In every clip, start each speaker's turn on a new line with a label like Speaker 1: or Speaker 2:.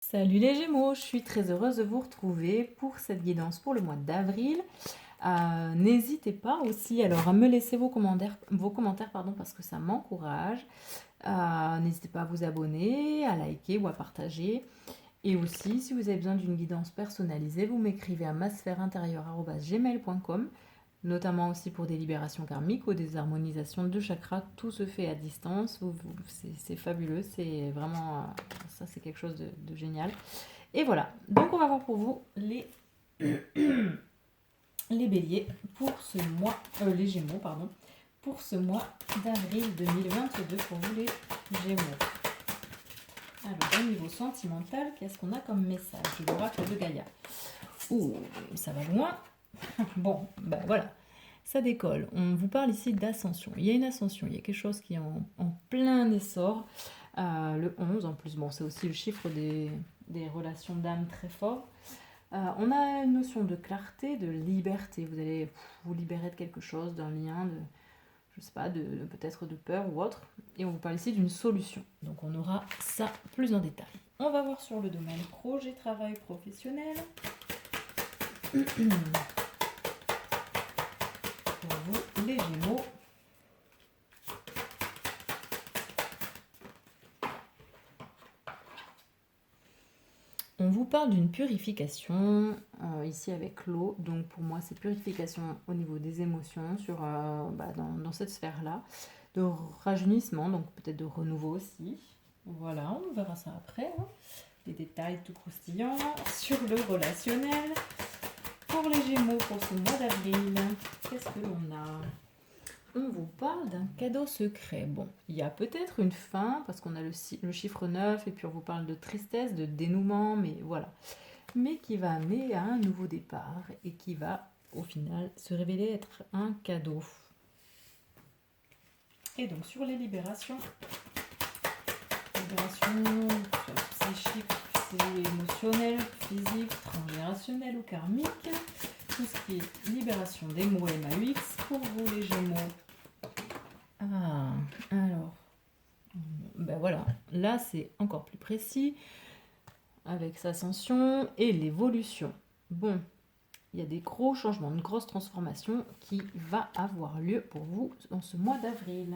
Speaker 1: Salut les Gémeaux, je suis très heureuse de vous retrouver pour cette guidance pour le mois d'avril. N'hésitez pas aussi alors à me laisser vos commentaires pardon, parce que ça m'encourage. N'hésitez pas à vous abonner, à liker ou à partager. Et aussi, si vous avez besoin d'une guidance personnalisée, vous m'écrivez à masphèreintérieure@gmail.com, notamment aussi pour des libérations karmiques ou des harmonisations de chakras. Tout se fait à distance. C'est fabuleux, c'est vraiment ça, c'est quelque chose de génial. Et voilà, donc on va voir pour vous les béliers pour ce mois, les gémeaux, pardon, pour ce mois d'avril 2022 pour vous les gémeaux. Alors, au niveau sentimental, qu'est-ce qu'on a comme message de l'oracle de Gaïa? Ouh, ça va loin. Bon, ben voilà, ça décolle. On vous parle ici d'ascension. Il y a une ascension, il y a quelque chose qui est en plein essor. Le 11, en plus, bon, c'est aussi le chiffre des relations d'âme très fort. On a une notion de clarté, de liberté. Vous allez vous libérer de quelque chose, d'un lien, je sais pas, peut-être de peur ou autre. Et on vous parle ici d'une solution. Donc on aura ça plus en détail. On va voir sur le domaine projet, travail, professionnel. Pour vous, les Gémeaux. On vous parle d'une purification, ici avec l'eau. Donc pour moi, c'est purification au niveau des émotions, dans cette sphère-là. De rajeunissement, donc peut-être de renouveau aussi. Voilà, on verra ça après. Des détails tout croustillants sur le relationnel. Pour les Gémeaux, pour ce mois d'avril, qu'est-ce que l'on a? On vous parle d'un cadeau secret. Bon, il y a peut-être une fin, parce qu'on a le chiffre 9, et puis on vous parle de tristesse, de dénouement, mais voilà. Mais qui va amener à un nouveau départ, et qui va, au final, se révéler être un cadeau. Et donc, sur les libérations psychiques, émotionnelles, physiques, transgénérationnelles ou karmiques, tout ce qui est libération des mots MAUX pour vous les Gémeaux. Alors, ben voilà, là c'est encore plus précis avec sa ascension et l'évolution. Bon, il y a des gros changements, une grosse transformation qui va avoir lieu pour vous dans ce mois d'avril.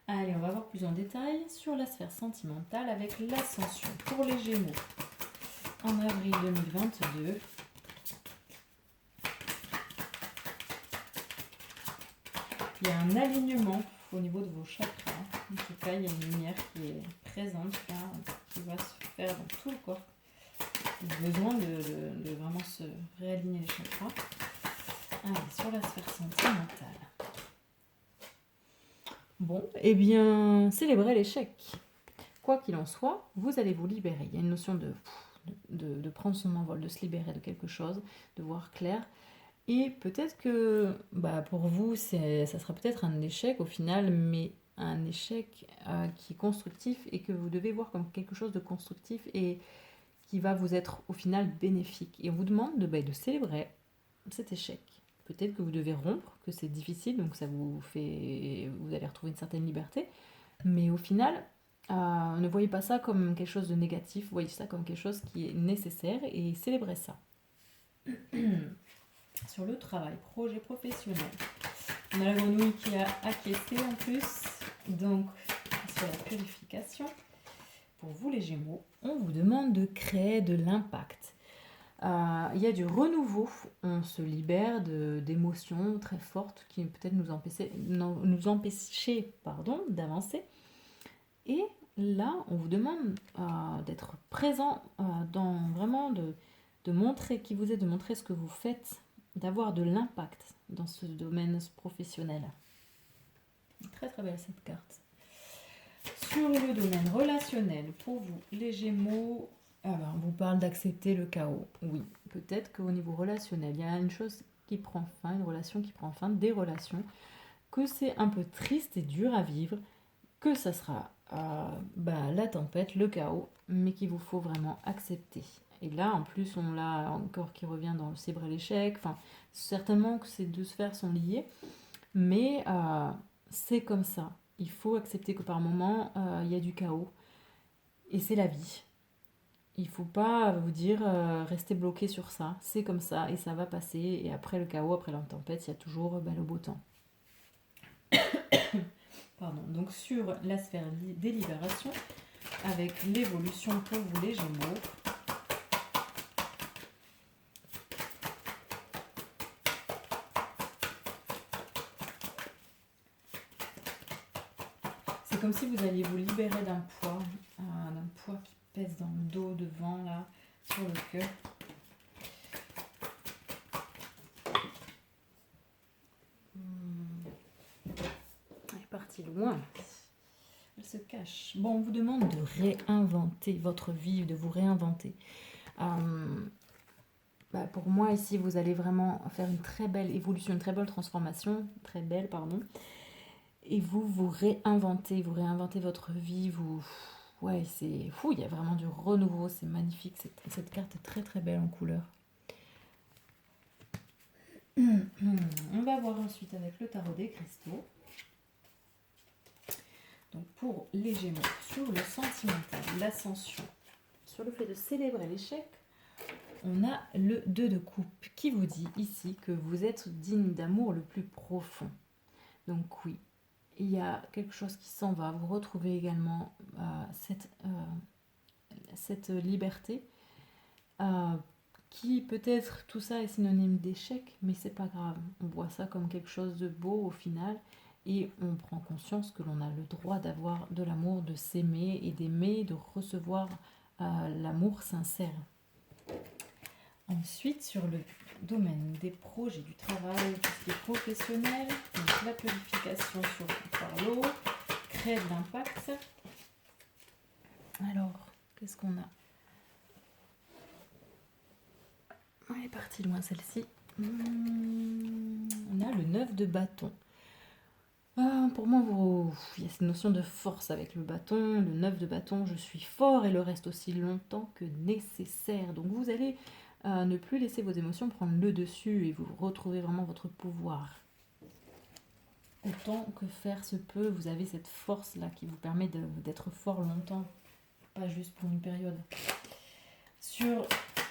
Speaker 1: Allez, on va voir plus en détail sur la sphère sentimentale avec l'ascension pour les Gémeaux en avril 2022. Il y a un alignement au niveau de vos chakras. En tout cas, il y a une lumière qui est présente là, qui va se faire dans tout le corps. Besoin de vraiment se réaligner les chakras. Allez, sur la sphère sentimentale. Bon, eh bien, célébrez l'échec. Quoi qu'il en soit, vous allez vous libérer. Il y a une notion de prendre son envol, de se libérer de quelque chose, de voir clair. Et peut-être que pour vous, ça sera peut-être un échec au final, mais un échec qui est constructif et que vous devez voir comme quelque chose de constructif et qui va vous être au final bénéfique. Et on vous demande de célébrer cet échec. Peut-être que vous devez rompre, que c'est difficile, donc vous allez retrouver une certaine liberté. Mais au final, ne voyez pas ça comme quelque chose de négatif, voyez ça comme quelque chose qui est nécessaire et célébrez ça. Sur le travail, projet professionnel. On a la grenouille qui a acquiescé en plus. Donc, sur la purification, pour vous les Gémeaux, on vous demande de créer de l'impact. Il y a du renouveau, on se libère d'émotions très fortes qui peut-être nous empêcher d'avancer. Et là, on vous demande d'être présent vraiment de montrer qui vous êtes, de montrer ce que vous faites, d'avoir de l'impact dans ce domaine professionnel. Très très belle cette carte. Sur le domaine relationnel, pour vous, les Gémeaux, on vous parle d'accepter le chaos. Oui, peut-être qu'au niveau relationnel, il y a une chose qui prend fin, une relation qui prend fin, des relations, que c'est un peu triste et dur à vivre, que ça sera la tempête, le chaos, mais qu'il vous faut vraiment accepter. Et là, en plus, on l'a encore qui revient dans le célébrer l'échec. Enfin, certainement que ces deux sphères sont liées, mais c'est comme ça. Il faut accepter que par moment, il y a du chaos. Et c'est la vie. Il ne faut pas vous dire rester bloqué sur ça. C'est comme ça et ça va passer. Et après le chaos, après la tempête, il y a toujours le beau temps. Pardon. Donc sur la sphère des libérations, avec l'évolution pour vous les Gémeaux. C'est comme si vous alliez vous libérer d'un poids qui pèse dans le dos, devant, là, sur le cœur. Elle est partie loin. Elle se cache. Bon, on vous demande de réinventer votre vie, de vous réinventer. Pour moi, ici, vous allez vraiment faire une très belle évolution, une très belle transformation. Très belle, pardon. Et vous réinventez votre vie. Ouais, c'est fou, il y a vraiment du renouveau, c'est magnifique. Cette carte est très très belle en couleur. On va voir ensuite avec le tarot des cristaux. Donc pour les Gémeaux, sur le sentimental, l'ascension, sur le fait de célébrer l'échec, on a le 2 de coupe qui vous dit ici que vous êtes digne d'amour le plus profond. Donc oui, il y a quelque chose qui s'en va. Vous retrouvez également cette liberté qui peut-être tout ça est synonyme d'échec, mais c'est pas grave. On voit ça comme quelque chose de beau au final et on prend conscience que l'on a le droit d'avoir de l'amour, de s'aimer et d'aimer, de recevoir l'amour sincère. Ensuite, sur le domaine des projets, du travail, tout ce qui est professionnel, donc la purification par l'eau, crée de l'impact. Alors, qu'est-ce qu'on a? Elle est partie loin celle-ci. On a le 9 de bâton. Pour moi, il y a cette notion de force avec le bâton. Le 9 de bâton, je suis fort et le reste aussi longtemps que nécessaire. Donc vous allez ne plus laisser vos émotions prendre le dessus et vous retrouvez vraiment votre pouvoir. Autant que faire se peut, vous avez cette force-là qui vous permet d'être fort longtemps, pas juste pour une période. Sur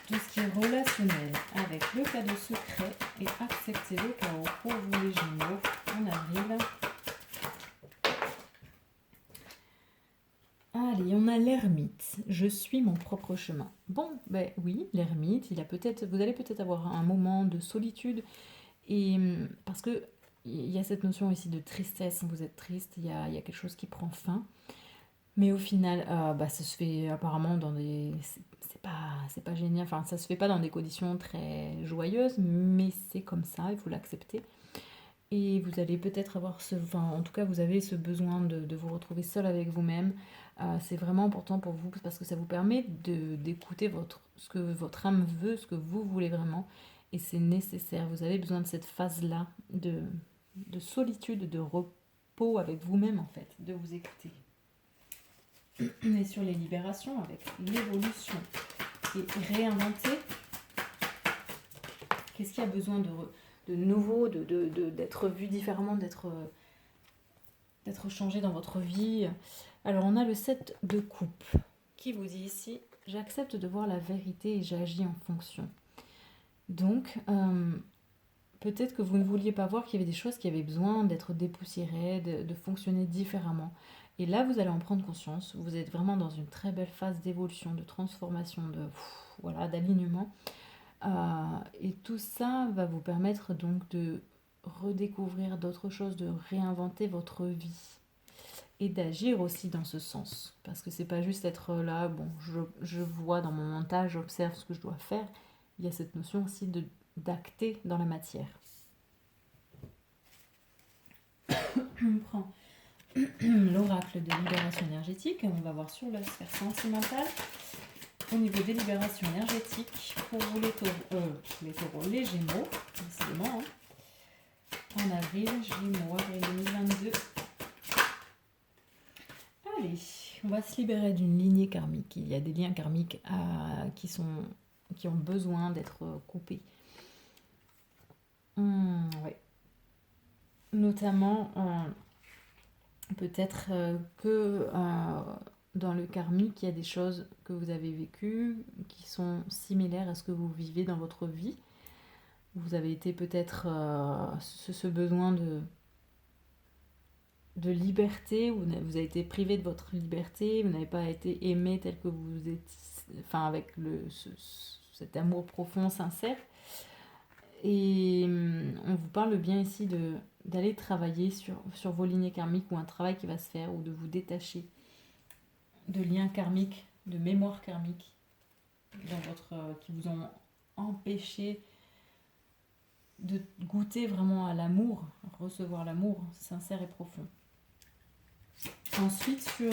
Speaker 1: tout ce qui est relationnel, avec le cadeau secret et accepter le chaos pour vous les Gémeaux en avril. Allez, on a l'ermite. Je suis mon propre chemin. Bon, ben oui, l'ermite, vous allez peut-être avoir un moment de solitude et parce que il y a cette notion ici de tristesse. Vous êtes triste, il y a quelque chose qui prend fin. Mais au final, ça se fait apparemment dans des... C'est pas génial, enfin ça se fait pas dans des conditions très joyeuses, mais c'est comme ça, il faut l'accepter. Et vous allez peut-être avoir en tout cas vous avez ce besoin de vous retrouver seul avec vous-même. C'est vraiment important pour vous parce que ça vous permet d'écouter ce que votre âme veut, ce que vous voulez vraiment. Et c'est nécessaire, vous avez besoin de cette phase-là de solitude, de repos avec vous-même en fait, de vous écouter. Et sur les libérations, avec l'évolution et réinventer, qu'est-ce qu'il y a besoin de nouveau, d'être vu différemment, d'être changé dans votre vie. Alors on a le 7 de coupe qui vous dit ici, j'accepte de voir la vérité et j'agis en fonction. Donc, peut-être que vous ne vouliez pas voir qu'il y avait des choses qui avaient besoin d'être dépoussiérées, de fonctionner différemment. Et là, vous allez en prendre conscience. Vous êtes vraiment dans une très belle phase d'évolution, de transformation, d'alignement. Et tout ça va vous permettre donc de redécouvrir d'autres choses, de réinventer votre vie et d'agir aussi dans ce sens. Parce que c'est pas juste être là, bon, je vois dans mon mental, j'observe ce que je dois faire. Il y a cette notion aussi d'acter dans la matière. On prend l'oracle de libération énergétique et on va voir sur la sphère sentimentale au niveau des libérations énergétiques pour vous les taureaux, les Gémeaux, décidément. En avril, Gémeaux, avril 2022. Allez, on va se libérer d'une lignée karmique. Il y a des liens karmiques qui ont besoin d'être coupés. Ouais. Notamment, peut-être que dans le karmique, il y a des choses que vous avez vécues qui sont similaires à ce que vous vivez dans votre vie. Vous avez été peut-être ce besoin de liberté, vous avez été privé de votre liberté, vous n'avez pas été aimé tel que vous êtes, enfin avec cet amour profond, sincère. Et on vous parle bien ici d'aller travailler sur vos lignées karmiques ou un travail qui va se faire, ou de vous détacher de liens karmiques, de mémoires karmiques qui vous ont empêché de goûter vraiment à l'amour, recevoir l'amour sincère et profond. Ensuite, sur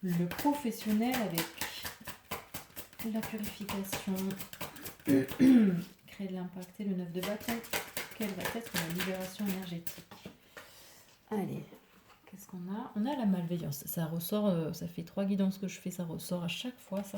Speaker 1: le professionnel avec la purification, créer de l'impact et le 9 de bâton, quelle va être la libération énergétique? Allez, qu'est-ce qu'on a? On a la malveillance. Ça ressort, ça fait 3 guidances que je fais, ça ressort à chaque fois, ça.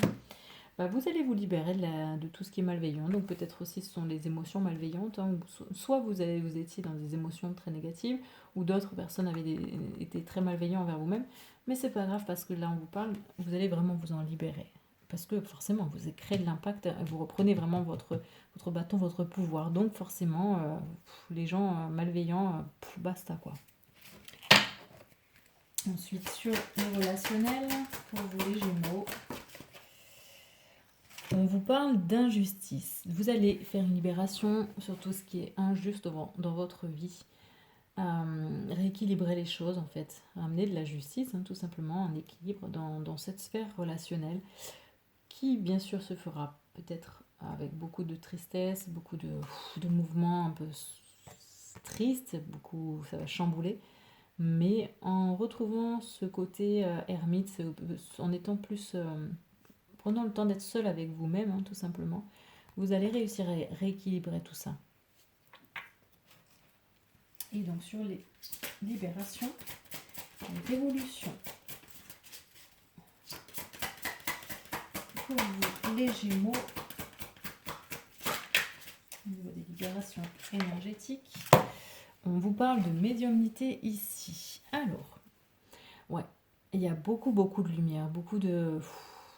Speaker 1: Vous allez vous libérer de tout ce qui est malveillant. Donc peut-être aussi ce sont les émotions malveillantes. Hein, soit vous étiez dans des émotions très négatives, ou d'autres personnes avaient été très malveillants envers vous-même. Mais c'est pas grave parce que là on vous parle, vous allez vraiment vous en libérer. Parce que forcément vous avez créé de l'impact, vous reprenez vraiment votre bâton, votre pouvoir. Donc forcément les gens malveillants, basta quoi. Ensuite sur le relationnel, pour vous les Gémeaux. On vous parle d'injustice. Vous allez faire une libération sur tout ce qui est injuste dans votre vie. Rééquilibrer les choses en fait. Amener de la justice, tout simplement, un équilibre dans cette sphère relationnelle qui bien sûr se fera peut-être avec beaucoup de tristesse, beaucoup de mouvements un peu tristes, ça va chambouler. Mais en retrouvant ce côté ermite, en étant plus... prenant le temps d'être seul avec vous-même, tout simplement, vous allez réussir à rééquilibrer tout ça. Et donc sur les libérations, les évolutions. Pour vous, les Gémeaux, au niveau des libérations énergétiques, on vous parle de médiumnité ici. Alors, ouais, il y a beaucoup de lumière,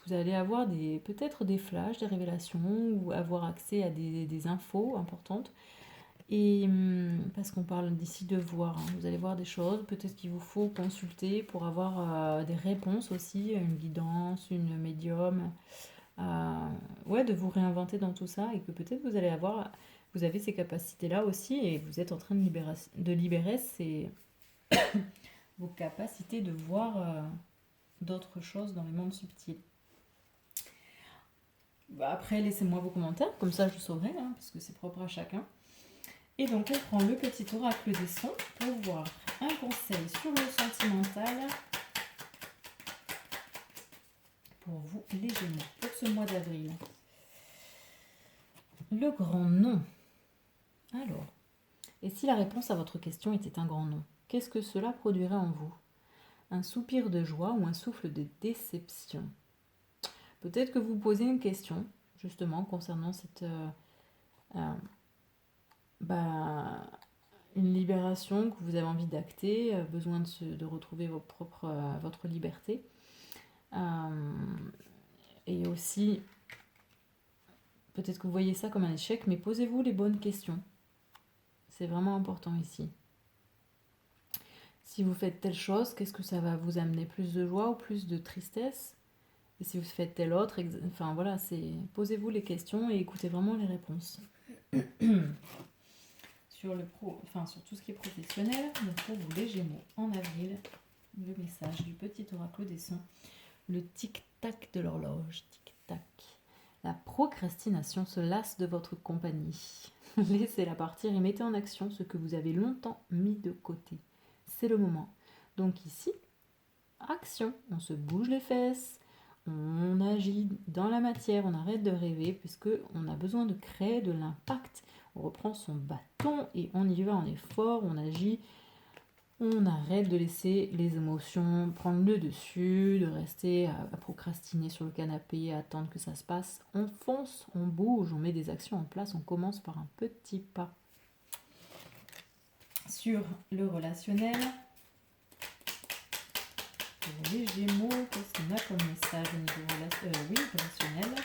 Speaker 1: vous allez avoir peut-être des flashs, des révélations, ou avoir accès à des infos importantes. Et parce qu'on parle d'ici de voir, vous allez voir des choses, peut-être qu'il vous faut consulter pour avoir des réponses aussi, une guidance, une médium, de vous réinventer dans tout ça, et que peut-être vous avez ces capacités-là aussi, et vous êtes en train de libérer vos capacités de voir d'autres choses dans les mondes subtils. Après, laissez-moi vos commentaires, comme ça je saurai, parce que c'est propre à chacun. Et donc on prend le petit oracle des sons pour voir un conseil sur le sentimental pour vous les Gémeaux, pour ce mois d'avril. Le grand non. Alors, et si la réponse à votre question était un grand non, qu'est-ce que cela produirait en vous? Un soupir de joie ou un souffle de déception? Peut-être que vous posez une question, justement, concernant cette... une libération que vous avez envie d'acter, besoin de retrouver votre liberté. Et aussi, peut-être que vous voyez ça comme un échec, mais posez-vous les bonnes questions. C'est vraiment important ici. Si vous faites telle chose, qu'est-ce que ça va vous amener? Plus de joie ou plus de tristesse? Et si vous faites telle autre, posez-vous les questions et écoutez vraiment les réponses. Sur tout ce qui est professionnel, donc pour vous les Gémeaux, en avril, le message du petit oracle des sons, le tic-tac de l'horloge, tic-tac. La procrastination se lasse de votre compagnie. Laissez-la partir et mettez en action ce que vous avez longtemps mis de côté. C'est le moment. Donc ici, action, on se bouge les fesses, on agit dans la matière, on arrête de rêver puisque on a besoin de créer de l'impact. On reprend son bâton et on y va, on est fort, on agit. On arrête de laisser les émotions prendre le dessus, de rester à procrastiner sur le canapé, à attendre que ça se passe. On fonce, on bouge, on met des actions en place, on commence par un petit pas. Sur le relationnel, pour les Gémeaux, qu'est-ce qu'on a comme message au niveau relationnel?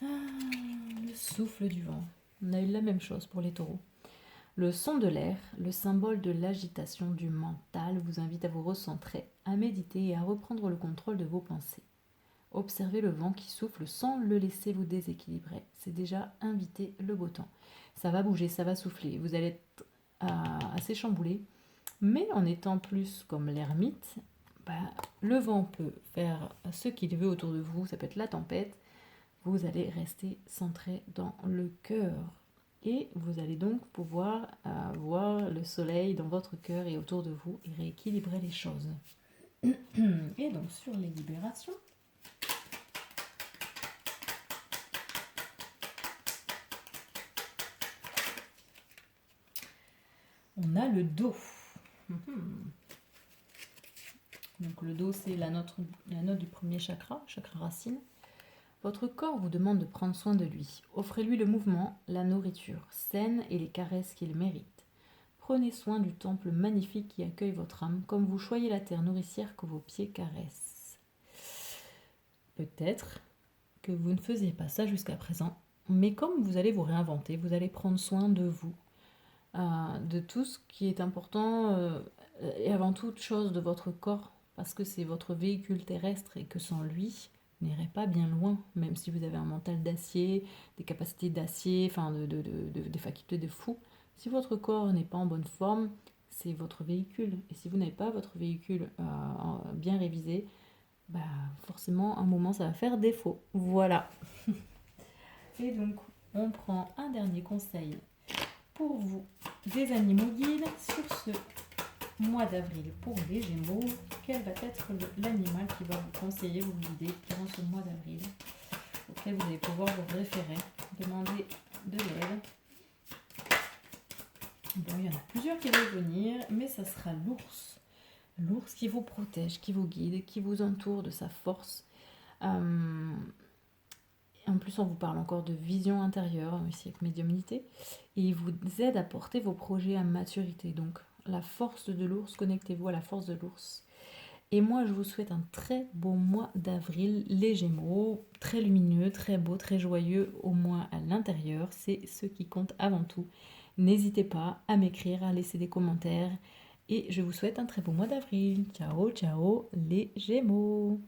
Speaker 1: Le souffle du vent. On a eu la même chose pour les taureaux. Le son de l'air, le symbole de l'agitation du mental, vous invite à vous recentrer, à méditer et à reprendre le contrôle de vos pensées. Observez le vent qui souffle sans le laisser vous déséquilibrer. C'est déjà inviter le beau temps. Ça va bouger, ça va souffler. Vous allez être assez chamboulé. Mais en étant plus comme l'ermite, le vent peut faire ce qu'il veut autour de vous. Ça peut être la tempête. Vous allez rester centré dans le cœur. Et vous allez donc pouvoir voir le soleil dans votre cœur et autour de vous et rééquilibrer les choses. Et donc sur les libérations, on a le dos. Donc le dos, c'est la note du premier chakra racine. Votre corps vous demande de prendre soin de lui. Offrez-lui le mouvement, la nourriture saine et les caresses qu'il mérite. Prenez soin du temple magnifique qui accueille votre âme, comme vous choyez la terre nourricière que vos pieds caressent. Peut-être que vous ne faisiez pas ça jusqu'à présent, mais comme vous allez vous réinventer, vous allez prendre soin de vous, de tout ce qui est important et avant toute chose de votre corps, parce que c'est votre véhicule terrestre et que sans lui, vous n'irez pas bien loin, même si vous avez un mental d'acier, des capacités d'acier, des facultés de fou. Si votre corps n'est pas en bonne forme, c'est votre véhicule. Et si vous n'avez pas votre véhicule bien révisé, forcément, à un moment, ça va faire défaut. Voilà. Et donc, on prend un dernier conseil pour vous des animaux guides sur ce mois d'avril pour les Gémeaux. Quel va être l'animal qui va vous conseiller, vous guider durant ce mois d'avril, auquel vous allez pouvoir vous référer, demander de l'aide. Bon, il y en a plusieurs qui vont venir, mais ça sera l'ours. L'ours qui vous protège, qui vous guide, qui vous entoure de sa force. En plus, on vous parle encore de vision intérieure, ici avec médiumnité, et il vous aide à porter vos projets à maturité. Donc, la force de l'ours, connectez-vous à la force de l'ours. Et moi, je vous souhaite un très beau mois d'avril, les Gémeaux, très lumineux, très beau, très joyeux, au moins à l'intérieur. C'est ce qui compte avant tout. N'hésitez pas à m'écrire, à laisser des commentaires. Et je vous souhaite un très beau mois d'avril. Ciao, ciao, les Gémeaux!